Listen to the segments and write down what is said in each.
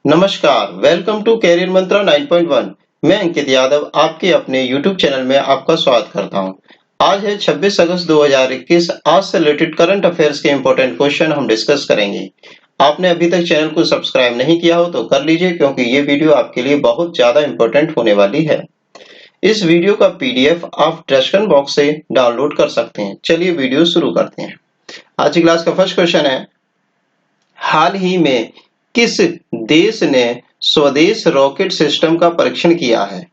नमस्कार, welcome to career मंत्रा 9.1। मैं अंकित यादव आपके अपने YouTube चैनल में आपका स्वागत करता हूं। आज है 26 अगस्त 2021। आज से रिलेटेड करंट अफेयर्स के इंपॉर्टेंट क्वेश्चन हम डिस्कस करेंगे। आपने अभी तक चैनल को सब्सक्राइब नहीं किया हो तो कर लीजिए, क्योंकि ये वीडियो आपके लिए बहुत ज्यादा इंपॉर्टेंट होने वाली है। इस वीडियो का PDF आप डिस्क्रिप्शन बॉक्स से डाउनलोड कर सकते हैं। चलिए वीडियो शुरू करते हैं। आज की क्लास का फर्स्ट क्वेश्चन है, हाल ही में किस देश ने स्वदेश रॉकेट सिस्टम का परीक्षण किया है?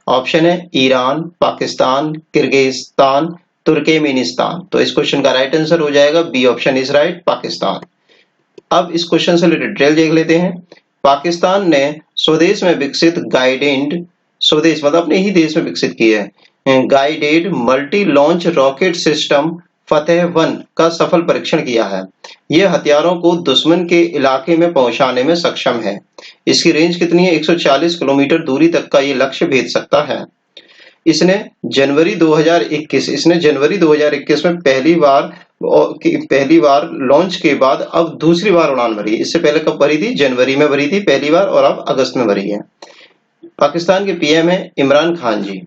ऑप्शन है ईरान, पाकिस्तान, किर्गिस्तान, तुर्कमेनिस्तान। तो इस क्वेश्चन का राइट आंसर हो जाएगा B option is right, Pakistan. अब इस क्वेश्चन से रिलेटेड डिटेल देख लेते हैं। पाकिस्तान ने स्वदेश में विकसित गाइडेड, स्वदेश मतलब अपने ही देश में विकसित की है, guided multi launch rocket system फतेह-1 का सफल परीक्षण किया है। यह हथियारों को दुश्मन के इलाके में पहुंचाने में सक्षम है। इसकी रेंज कितनी है? 140 किलोमीटर दूरी तक का ये लक्ष्य भेद सकता है। इसने जनवरी 2021 में पहली बार लॉन्च के बाद अब दूसरी बार उड़ान भरी है। इससे पहले कब भरी थी? जनवरी में भरी थी पहली बार, और अब अगस्त में भरी है। पाकिस्तान के PM है इमरान खान जी।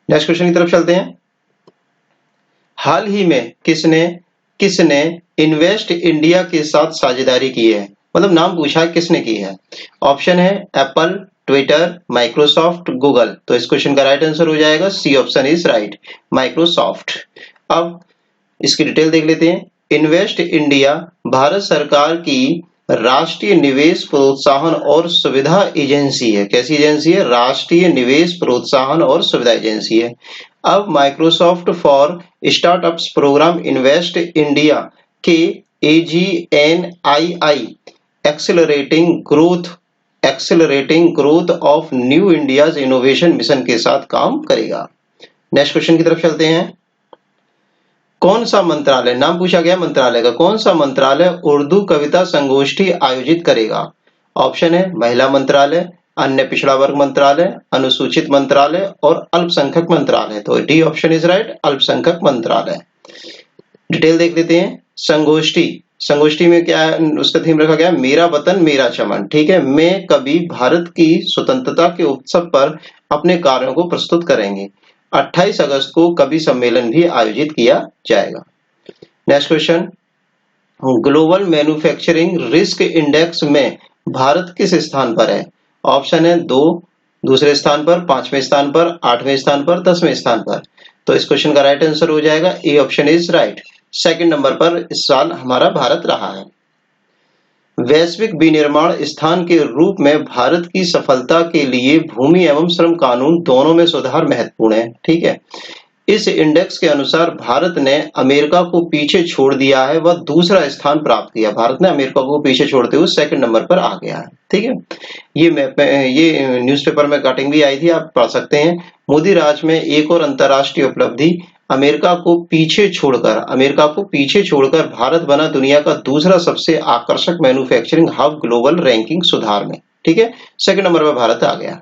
नेक्स्ट क्वेश्चन की तरफ चलते हैं। हाल ही में किसने इन्वेस्ट इंडिया के साथ साझेदारी की है? मतलब नाम पूछा है, किसने की है? ऑप्शन है एप्पल, ट्विटर, माइक्रोसॉफ्ट, गूगल। तो इस क्वेश्चन का राइट आंसर हो जाएगा C option is right, Microsoft. अब इसकी डिटेल देख लेते हैं। इन्वेस्ट इंडिया भारत सरकार की राष्ट्रीय निवेश प्रोत्साहन और सुविधा एजेंसी है। कैसी एजेंसी है? राष्ट्रीय निवेश प्रोत्साहन और सुविधा एजेंसी है। अब Microsoft for startups program invest India के AGNII accelerating growth of new India's innovation mission के साथ काम करेगा। नेक्स्ट क्वेश्चन की तरफ चलते हैं। कौन सा मंत्रालय, नाम पूछा गया मंत्रालय का, कौन सा मंत्रालय उर्दू कविता संगोष्ठी आयोजित करेगा? ऑप्शन है महिला मंत्रालय, अन्य पिछड़ा वर्ग मंत्रालय, अनुसूचित मंत्रालय और अल्पसंख्यक मंत्रालय। तो डी ऑप्शन इज राइट, अल्पसंख्यक मंत्रालय। डिटेल देख लेते हैं। संगोष्ठी में क्या है? उसका थीम रखा गया मेरा वतन मेरा चमन। ठीक है, मैं कभी भारत की स्वतंत्रता के उत्सव पर अपने कार्यों को प्रस्तुत करेंगे। 28 अगस्त को कवि सम्मेलन भी आयोजित किया जाएगा। Next question, global manufacturing risk index में भारत किस स्थान पर है? ऑप्शन है 2 दूसरे स्थान पर, 5वें स्थान पर, 8वें स्थान पर, 10वें स्थान पर। तो इस क्वेश्चन का राइट आंसर हो जाएगा A option is right, second number पर इस साल हमारा भारत रहा है। वैश्विक विनिर्माण स्थान के रूप में भारत की सफलता के लिए भूमि एवं श्रम कानून दोनों में सुधार महत्वपूर्ण है। ठीक है, इस इंडेक्स के अनुसार भारत ने अमेरिका को पीछे छोड़ दिया है, वह दूसरा स्थान प्राप्त किया। भारत ने अमेरिका को पीछे छोड़ते हुए सेकंड नंबर पर आ गया है। ठीक है, ये न्यूज़पेपर में कटिंग भी आई थी, आप पढ़ सकते हैं। मोदी राज में एक और अंतर्राष्ट्रीय उपलब्धि, अमेरिका को पीछे छोड़कर भारत बना दुनिया का दूसरा सबसे आकर्षक मैन्युफैक्चरिंग हब ग्लोबल रैंकिंग सुधार में। ठीक है, सेकंड नंबर पर भारत आ गया।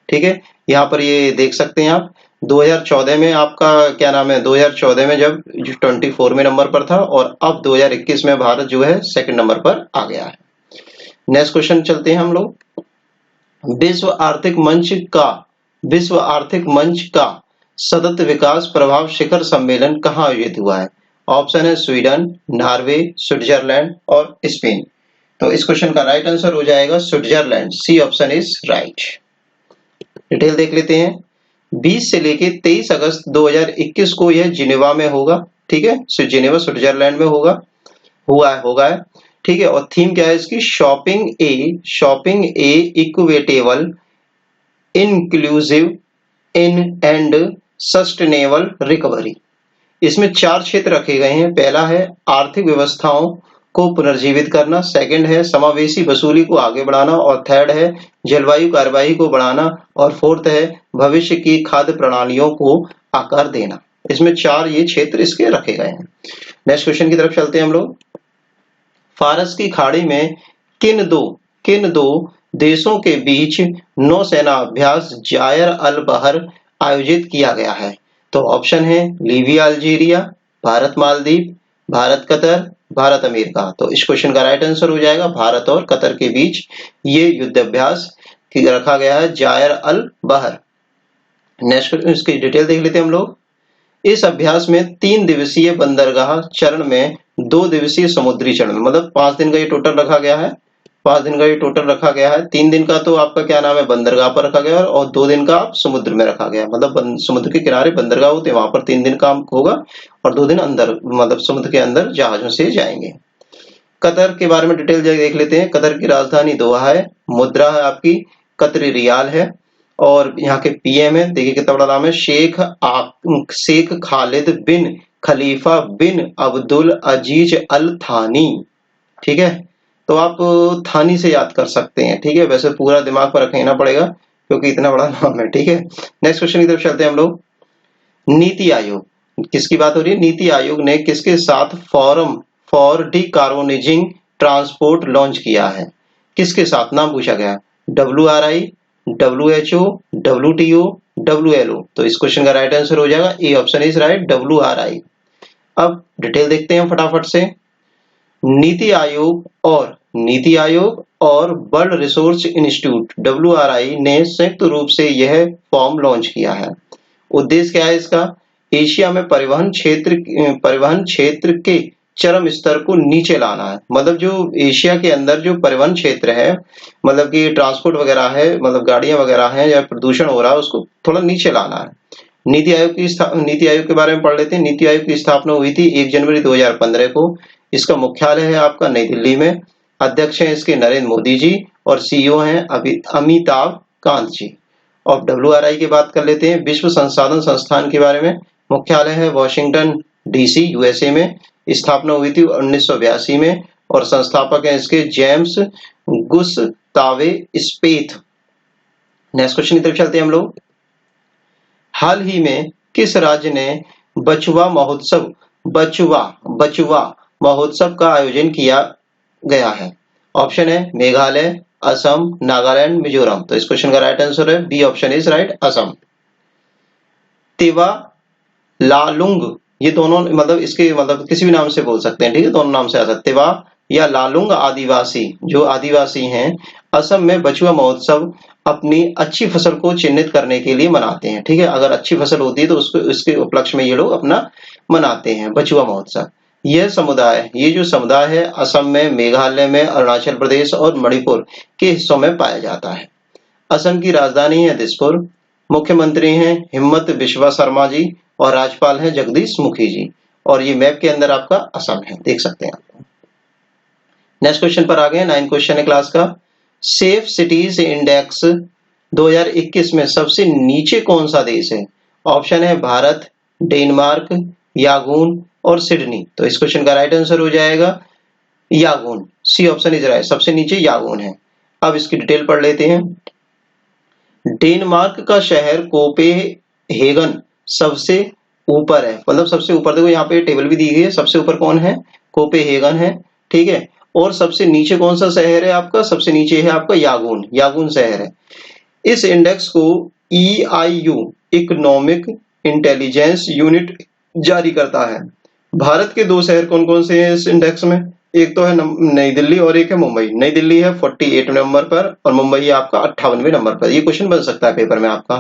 ठीक है, यहाँ पर ये देख सकते हैं आप। 2014 में आपका क्या नाम है, 2014 में जब 24वें नंबर पर था, और अब 2021 में भारत जो है सेकंड नंबर पर आ गया है। नेक्स्ट क्वेश्चन चलते हैं हम लोग। विश्व आर्थिक मंच का सतत विकास प्रभाव शिखर सम्मेलन कहाँ आयोजित हुआ है? ऑप्शन है स्वीडन, नॉर्वे, स्विट्जरलैंड और स्पेन। तो इस क्वेश्चन का राइट आंसर हो जाएगा Switzerland, C option is right. Detail देख लेते हैं। 20 से लेके 23 अगस्त 2021 को यह जिनेवा में होगा। ठीक है, जिनेवा स्विट्जरलैंड में होगा। ठीक है, और थीम क्या है इसकी? Shopping A equitable, inclusive in and sustainable recovery. इसमें 4 क्षेत्र रखे गए हैं। पहला है आर्थिक व्यवस्थाओं को पुनर्जीवित करना, सेकंड है समावेशी वसूली को आगे बढ़ाना, और थर्ड है जलवायु कार्यवाही को बढ़ाना, और फोर्थ है भविष्य की खाद्य प्रणालियों को आकार देना। इसमें 4 ये क्षेत्र इसके रखे गए हैं। नेक्स्ट क्वेश्चन की तरफ चलते हैं हम लोग। फारस की खाड़ी में किन दो देशों के बीच नौसेना अभ्यास जायर अल बहर आयोजित किया गया है? तो ऑप्शन है Libya Algeria, Bharat Maldives, Bharat Qatar, Bharat America. तो इस क्वेश्चन का राइट आंसर हो जाएगा भारत और कतर के बीच ये युद्धाभ्यास रखा गया है जायर अल बहर। नेक्स्ट इसकी डिटेल देख लेते हैं हम लोग। इस अभ्यास में 3 दिवसीय बंदरगाह चरण में 2 दिवसीय समुद्री चरण, मतलब 5 दिन का ये टोटल रखा गया है। 5 दिन का ये टोटल रखा गया है। 3 दिन का तो आपका क्या नाम है बंदरगाह पर रखा गया है और 2 दिन का आप समुद्र में रखा गया है। मतलब समुद्र के किनारे बंदरगाह होते हैं, वहां पर 3 दिन काम होगा और 2 दिन अंदर मतलब समुद्र के अंदर जहाजों से जाएंगे। कतर के बारे में डिटेल देख लेते हैं। कतर की राजधानी दोहा है, मुद्रा है आपकी कतरी रियाल है और यहाँ के पीएम है, देखिए कितना बड़ा नाम है, शेख खालिद बिन खलीफा बिन अब्दुल अजीज अल थानी। ठीक है, तो आप थानी से याद कर सकते हैं। ठीक है, वैसे पूरा दिमाग पर रखना पड़ेगा क्योंकि इतना बड़ा नाम है। ठीक है, नेक्स्ट क्वेश्चन की तरफ चलते हैं हम लोग। नीति आयोग, किसकी बात हो रही है? नीति आयोग ने किसके साथ फोरम फॉर डिकार्बोनाइजिंग ट्रांसपोर्ट लॉन्च किया है? किसके साथ नाम पूछा गया? WRI, WHO, WTO, WLO। तो इस क्वेश्चन का राइट आंसर हो जाएगा A option is right, WRI। अब डिटेल देखते हैं फटाफट से। नीति आयोग और वर्ल्ड रिसोर्स इंस्टीट्यूट WRI ने संयुक्त रूप से यह फॉर्म लॉन्च किया है। उद्देश्य क्या है इसका? एशिया में परिवहन क्षेत्र के चरम स्तर को नीचे लाना है। मतलब जो एशिया के अंदर जो परिवहन क्षेत्र है, मतलब कि ट्रांसपोर्ट वगैरह है, मतलब गाड़ियां वगैरह हैं या प्रदूषण हो रहा है, उसको थोड़ा नीचे लाना है। नीति आयोग के बारे में पढ़ लेते हैं। नीति आयोग की स्थापना हुई थी 1 जनवरी 2015 को। इसका मुख्यालय है आपका नई दिल्ली में। अध्यक्ष हैं इसके नरेंद्र मोदी जी और CEO हैं अमिताभ कांत जी। और WRI की बात कर लेते हैं, विश्व संसाधन संस्थान के बारे में। मुख्यालय है वॉशिंगटन DC USA में। स्थापना हुई थी 1982 में और संस्थापक हैं इसके जेम्स गुस्तावे स्पेथ। नेक्स्ट क्वेश्चन की तरफ चलते हैं हम लोग। हाल ही में किस राज्य ने बचुआ महोत्सव का आयोजन किया गया है? ऑप्शन है मेघालय, असम, नागालैंड, मिजोरम। तो इस क्वेश्चन का राइट आंसर है B option is right, Assam. Tiwa Lalung, ये दोनों मतलब इसके मतलब किसी भी नाम से बोल सकते हैं। ठीक है, दोनों नाम से आ सकते हैं। तिवा या लालुंग आदिवासी, जो आदिवासी हैं, असम में बचुआ महोत्सव अपनी अच्छी फसल को चिन्हित करने के लिए मनाते हैं। ठीक है, अगर अच्छी फसल होती है तो उसको इसके उपलक्ष्य में ये लोग अपना मनाते हैं बचुआ महोत्सव। ये जो समुदाय है असम में, मेघालय में, अरुणाचल प्रदेश और मणिपुर के हिस्सों में पाया जाता है। असम की राजधानी है दिसपुर। मुख्यमंत्री हैं हिम्मत बिस्वा शर्मा जी और राज्यपाल हैं जगदीश मुखी जी। और ये मैप के अंदर आपका असम है, देख सकते हैं आप। नेक्स्ट क्वेश्चन पर आ गए, 9 क्वेश्चन है क्लास का। सेफ सिटीज इंडेक्स 2021 में सबसे नीचे कौन सा देश है? ऑप्शन है भारत, डेनमार्क, यागून और सिडनी। तो इस क्वेश्चन का राइट आंसर हो जाएगा यागून, सी ऑप्शन इज राइट, सबसे नीचे यागून है। अब इसकी डिटेल पढ़ लेते हैं। डेनमार्क का शहर कोपेनहेगन सबसे ऊपर है, मतलब सबसे ऊपर, देखो यहाँ पे टेबल भी दी गई है। सबसे ऊपर कौन है? कोपेनहेगन है। ठीक है, और सबसे नीचे कौन सा शहर है आपका? सबसे नीचे है आपका यागून शहर है। इस इंडेक्स को EIU इकोनॉमिक इंटेलिजेंस यूनिट जारी करता है। भारत के 2 शहर कौन कौन से हैं इस इंडेक्स में? एक तो है नई दिल्ली और एक है मुंबई। नई दिल्ली है 48 नंबर पर और मुंबई है आपका 58वें नंबर पर। ये क्वेश्चन बन सकता है पेपर में आपका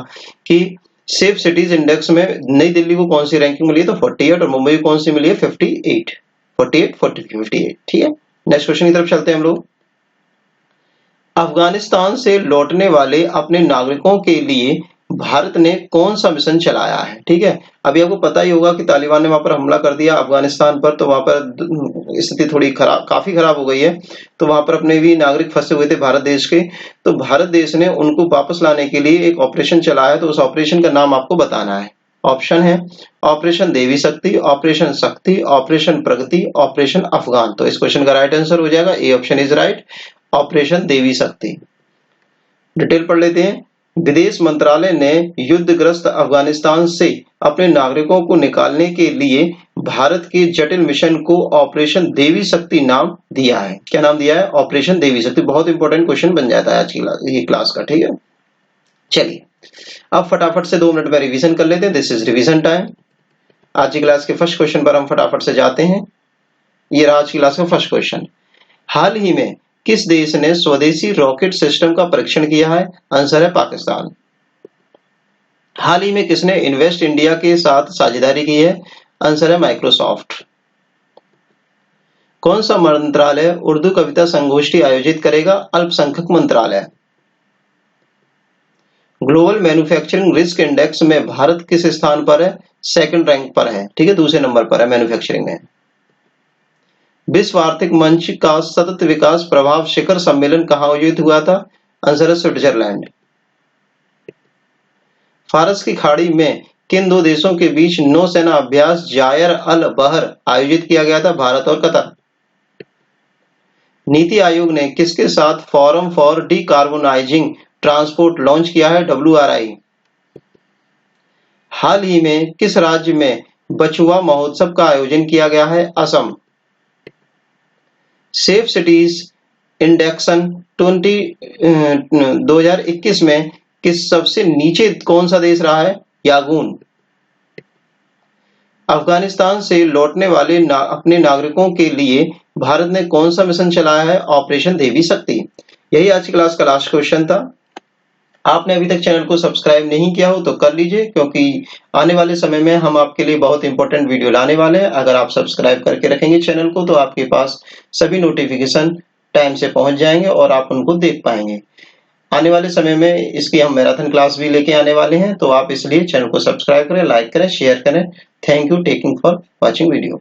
कि सेफ सिटीज इंडेक्स में नई दिल्ली को कौन सी रैंकिंग मिली है? तो 48 और मुंबई को कौन सी मिली है? 58। 58। ठीक है, नेक्स्ट क्वेश्चन की तरफ चलते हैं हम लोग। अफगानिस्तान से लौटने वाले अपने नागरिकों के लिए भारत ने कौन सा मिशन चलाया है? ठीक है, अभी आपको पता ही होगा कि तालिबान ने वहां पर हमला कर दिया अफगानिस्तान पर, तो वहां पर स्थिति थोड़ी काफी खराब हो गई है। तो वहां पर अपने भी नागरिक फंसे हुए थे भारत देश के, तो भारत देश ने उनको वापस लाने के लिए एक ऑपरेशन चलाया। तो उस ऑपरेशन का नाम आपको बताना है। ऑप्शन है ऑपरेशन देवी शक्ति, ऑपरेशन शक्ति, ऑपरेशन प्रगति, ऑपरेशन अफगान। तो इस क्वेश्चन का राइट आंसर हो जाएगा A option is right, operation Devi Shakti. Detail पढ़ लेते हैं। विदेश मंत्रालय ने युद्धग्रस्त अफगानिस्तान से अपने नागरिकों को निकालने के लिए भारत के जटिल मिशन को ऑपरेशन देवी शक्ति नाम दिया है। क्या नाम दिया है? ऑपरेशन देवी शक्ति। बहुत इंपॉर्टेंट क्वेश्चन बन जाता है आज की क्लास का। ठीक है, चलिए अब फटाफट से 2 मिनट में रिवीजन कर लेते हैं। This is revision time. आज की क्लास के फर्स्ट क्वेश्चन पर हम फटाफट से जाते हैं। ये रहा आज की क्लास का फर्स्ट क्वेश्चन। हाल ही में किस देश ने स्वदेशी रॉकेट सिस्टम का परीक्षण किया है? आंसर है पाकिस्तान। हाल ही में किसने इन्वेस्ट इंडिया के साथ साझेदारी की है? आंसर है माइक्रोसॉफ्ट। कौन सा मंत्रालय उर्दू कविता संगोष्ठी आयोजित करेगा? अल्पसंख्यक मंत्रालय। ग्लोबल मैन्युफैक्चरिंग रिस्क इंडेक्स में भारत किस स्थान पर है? सेकंड रैंक पर है। ठीक है, दूसरे नंबर पर है मैन्युफैक्चरिंग में। विश्व आर्थिक मंच का सतत विकास प्रभाव शिखर सम्मेलन कहाँ आयोजित हुआ था? आंसर है स्विट्जरलैंड। फारस की खाड़ी में किन दो देशों के बीच नौसेना अभ्यास जायर अल बहर आयोजित किया गया था? भारत और कतर। नीति आयोग ने किसके साथ forum for decarbonising transport launch किया है? WRI। हाल ही में किस राज्य में बछुआ महोत्सव का आयोजन किया गया है? असम। सेफ सिटीज इंडेक्सन 2021 में किस सबसे नीचे कौन सा देश रहा है? यागून। अफगानिस्तान से लौटने वाले अपने नागरिकों के लिए भारत ने कौन सा मिशन चलाया है? ऑपरेशन देवी शक्ति। यही आज की क्लास का लास्ट क्वेश्चन था। आपने अभी तक चैनल को सब्सक्राइब नहीं किया हो तो कर लीजिए, क्योंकि आने वाले समय में हम आपके लिए बहुत इंपॉर्टेंट वीडियो लाने वाले हैं। अगर आप सब्सक्राइब करके रखेंगे चैनल को तो आपके पास सभी नोटिफिकेशन टाइम से पहुंच जाएंगे और आप उनको देख पाएंगे। आने वाले समय में इसकी हम मैराथन क्लास भी लेके आने वाले हैं, तो आप इसलिए चैनल को सब्सक्राइब करें, लाइक करें, शेयर करें। Thank you taking for watching video.